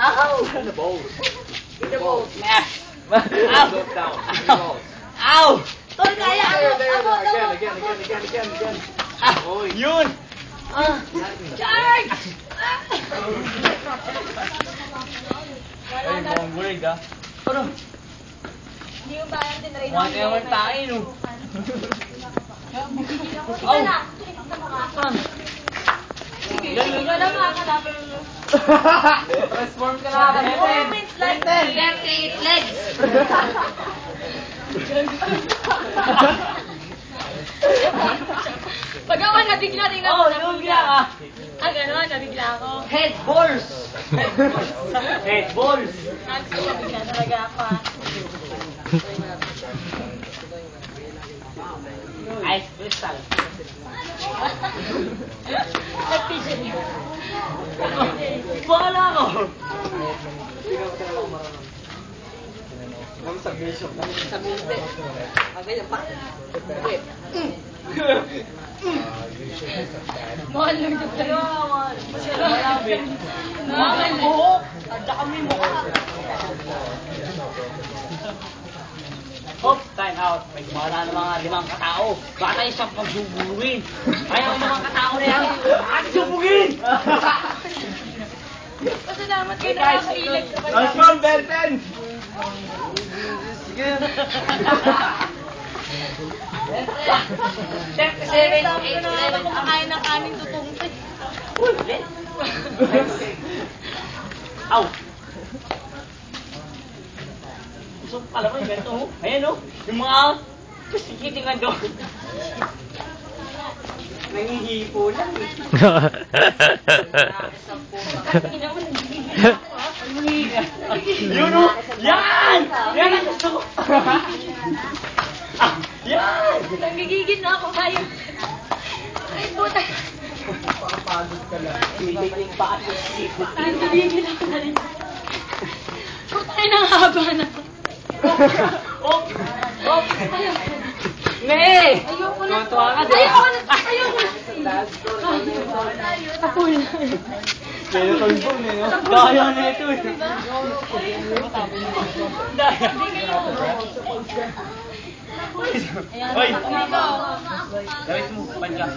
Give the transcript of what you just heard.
Ow! The balls. The balls. Ow! Look down. Ow! Tol, kaya ako. Again. Yun! Charge! Ay, mukhang gulig ah. Ano? Hindi mo ba yan tinry Mukhang ewan tayo no. Ito na. Ito mukha. Ikaw na makakalapin mo. Transform ka na. Movements like 38 legs. Pag ako nabigla, tingnan mo. Nabigla ka. Gano'n, nabigla ako. Head balls! Head balls! Nabigla talaga ako. Ice crystal. Nag-pigeon niya. Bahala ko! Submission. Mahal lang dito tayo. Mahal buhok! Tanda kami mukha. Hop, time out. May gumala ng mga 5 katao. Bata isang pagsubugin. Ayaw ng mga katao na yan. At subugin! Pasalamat kayo nakakailag sa pala. Transform, Berten! Sige. 7, 8, 11. Kumakain ng kanin tutungtid. Uy, Ben! Aw! Gusto ko pala mo yung ganito, oh. Ayan, oh. Yung mga pasikiting nga doon. Nangihipo lang, eh. Yun, oh! Yan! Yan ang gusto ko! Ah, yan! Nagigigil na ako kayo. Ay, puta. Pagod ka lang. Tumitigling pa at yung sipot. Ay, nagigigil ako na rin. Puta, ay nangahaba na. Oh! Oh! Ne! Ayoko na. Tuwa ka, di ba? Ayoko na. Ayoko na. Ako na. Kaya tulbong eh, no? Daya na ito eh. Daya. Ayan, Hoy! dito. Gawin mo, panjang.